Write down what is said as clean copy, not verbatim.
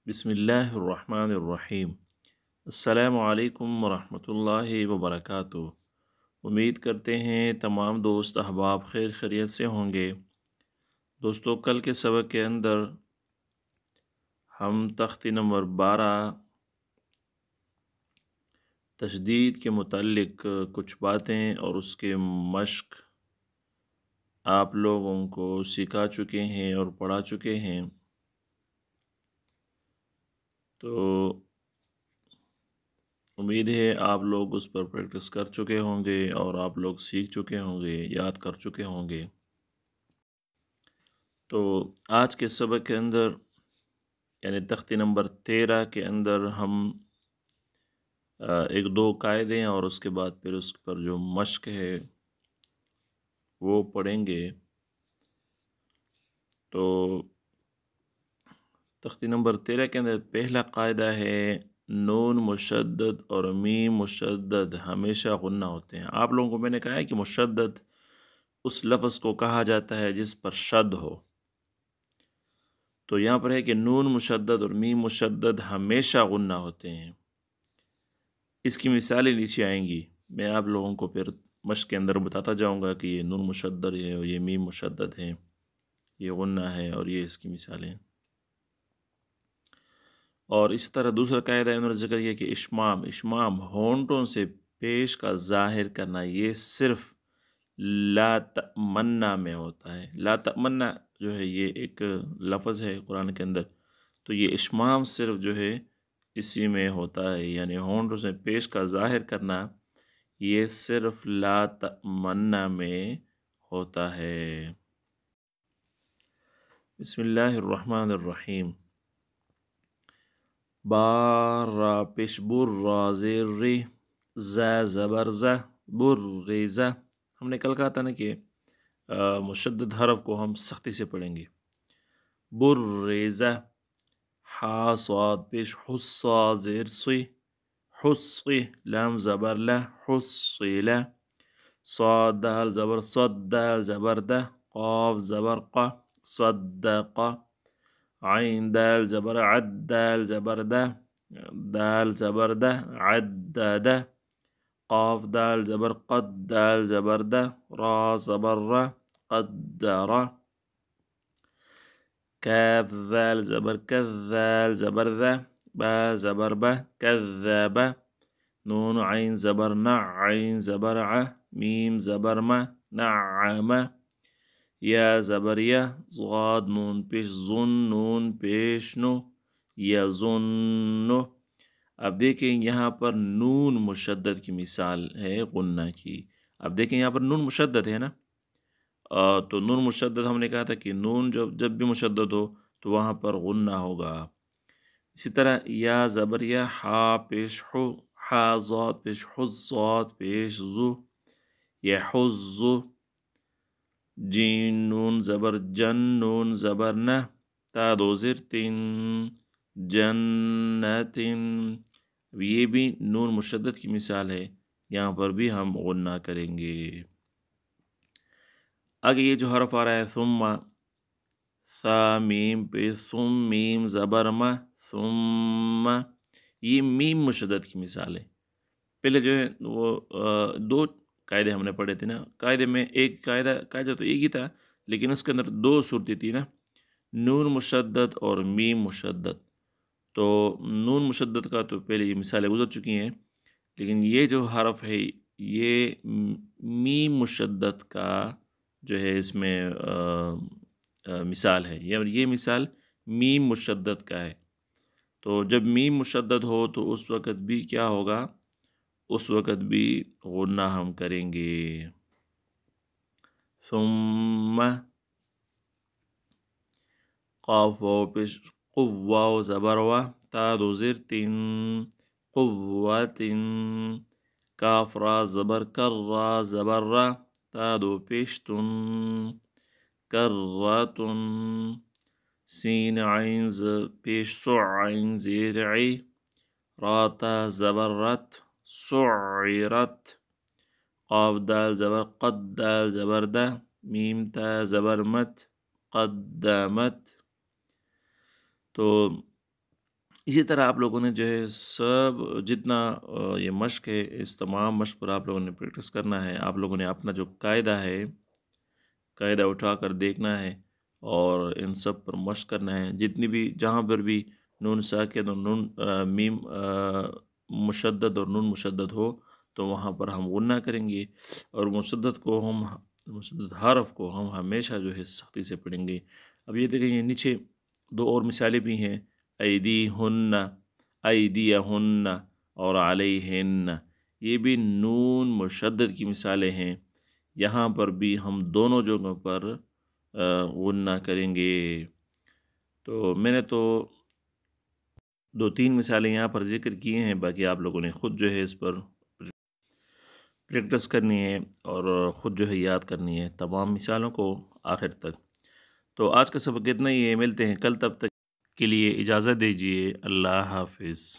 बिस्मिल्लाहिर्रहमानिर्रहीम। अस्सलामु अलैकुम वरहमतुल्लाहि वबरकातुहू। उम्मीद करते हैं तमाम दोस्त अहबाब खैर खैरियत से होंगे। दोस्तों, कल के सबक के अंदर हम तख्ती नंबर 12 तशदीद के मुताल्लिक कुछ बातें और उसके मश्क आप लोगों को सिखा चुके हैं और पढ़ा चुके हैं। तो उम्मीद है आप लोग उस पर प्रैक्टिस कर चुके होंगे और आप लोग सीख चुके होंगे, याद कर चुके होंगे। तो आज के सबक के अंदर यानी तख्ती नंबर 13 के अंदर हम एक दो कायदे और उसके बाद फिर उस पर जो मश्क है वो पढ़ेंगे। तो तख्ती नंबर 13 के अंदर पहला कायदा है नून मुशद्दद और मीम मुशद्दद हमेशा गुन्ना होते हैं। आप लोगों को मैंने कहा है कि मुशद्दद उस लफ्ज़ को कहा जाता है जिस पर शद हो। तो यहाँ पर है कि नून मुशद्दद और मीम मुशद्दद हमेशा गुन्ना होते हैं। इसकी मिसालें नीचे आएंगी, मैं आप लोगों को फिर मश्क के अंदर बताता जाऊँगा कि ये नून मुशद्दद है और ये मीम मुशद्दद है, ये गुन्ना है और ये इसकी मिसालें। और इस तरह दूसरा कायदा इन्होंने जिक्र किया कि इश्माम इश्माम होंठों से पेश का ज़ाहिर करना, ये सिर्फ ला तमन्ना में होता है। ला तमन्ना जो है ये एक लफ्ज़ है कुरान के अंदर, तो ये इश्माम सिर्फ जो है इसी में होता है, यानी होंठों से पेश का ज़ाहिर करना ये सिर्फ ला तमन्ना में होता है। बिस्मिल्लाहिर्रहमानिर्रहीम। बारा पेश बुर्रा ज़ेर ज़ा ज़बर ज़ा बुर्रेज़ा। हमने कल कहा था ना कि मुशद्दद हरफ को हम सख्ती से पढ़ेंगे। बुर्रेज़ा हा स्वाद पेश हुस्सा ज़ेर सुई हुस्सी लाम ज़बर ला हुस्सिला स्वाद दाल ज़बर सद दाल ज़बर दा क़ाफ ज़बर क़ा सद्दक़ा आइन दाल ज़बर अद दाल ज़बर दा दाल ज़बर दा अद्ददा क़ाफ दाल ज़बर क़द दाल ज़बर दा रा ज़बर रा क़द्दरा काफ दाल ज़बर कद दाल ज़बर दा बा ज़बर बा कज़्ज़बा नून आइन ज़बर ना आइन ज़बर आ मीम ज़बर मा नअमा या ज़बर या ज़ाद नून पेश ज़ुन नून पेश नु यज़ुन्नु। अब देखें यहाँ पर नून मुशद्दद की मिसाल है गुन्ना की। अब देखें यहाँ पर नून मुशद्दद है ना, तो नून मुशद्दद हमने कहा था कि नून जब भी मुशद्दद हो तो वहाँ पर गुन्ना होगा। इसी तरह या ज़बर या हा पेश हो हा ज़ाद पेश हुज़्ज़ाद पेश ज़ु यहुज़्ज़ु जीन नून ज़बर जन नून ज़बर न ता दो ज़ेर तिन जन्नतिन। ये भी नून मुशद्दद की मिसाल है, यहाँ पर भी हम गुन्ना करेंगे। आगे ये जो हरफ आ रहा है सुम्मा सा मीम पे सुम मीम ज़बर म सुम्मा, ये मीम मुशद्दद की मिसाल है। पहले जो है वो दो कायदे हमने पढ़े थे ना, कायदे में एक कायदा तो एक ही था, लेकिन उसके अंदर दो सूरतें थी ना, नून मुशद्दद और मीम मुशद्दद। तो नून मुशद्दद का तो पहले ये मिसालें गुजर चुकी हैं, लेकिन ये जो हरफ है ये मीम मुशद्दद का जो है इसमें मिसाल है। ये मिसाल मीम मुशद्दद का है। तो जब मीम मुशद्दद हो तो उस वक़्त भी क्या होगा, उस वक़्त भी गुन्ना हम करेंगे। सुम्मा क़ाफ वाव पेश क़ुव्वा ज़बर वा ता दो ज़ेर तिन क़ुव्वतिन काफ रा ज़बर कर रा ज़बर रा ता दो पेश तुन कर्रतुन सीन आइन पेश सु आइन ज़ेर आई रा ता ज़बर रत सुइरत क़ाफ दाल ज़बर क़द दाल ज़बर दा मीम ता ज़बर मत क़द्दमत। तो اسی طرح آپ لوگوں نے جو ہے سب جتنا یہ مشق ہے اس تمام مشق پر آپ لوگوں نے پریکٹس کرنا ہے. آپ لوگوں نے اپنا جو قاعدہ ہے قاعدہ اٹھا کر دیکھنا ہے اور ان سب پر مشق کرنا ہے. جتنی بھی جہاں پر بھی نون ساکن اور نون میم مشدد اور نون مشدد ہو تو وہاں پر ہم غنہ کریں گے، اور مشدد حرف کو ہم ہمیشہ جو ہے سختی سے پڑھیں گے. اب یہ دیکھیں، یہ نیچے دو اور مثالیں بھی ہیں، ایدی ہن، ایدی ہن اور علیہن. یہ بھی نون مشدد کی مثالیں ہیں. یہاں پر بھی ہم دونوں جگہوں پر غنہ کریں گے. تو میں نے تو 2-3 مثالیں یہاں پر ذکر کیے ہیں، باقی آپ لوگوں نے خود جو ہے اس پر پریکٹس کرنی ہے اور خود جو ہے یاد کرنی ہے تمام مثالوں کو آخر تک. تو آج کا سبق اتنا ہی ہے، ملتے ہیں کل، تب تک کے لیے اجازت دیجیے. اللہ حافظ.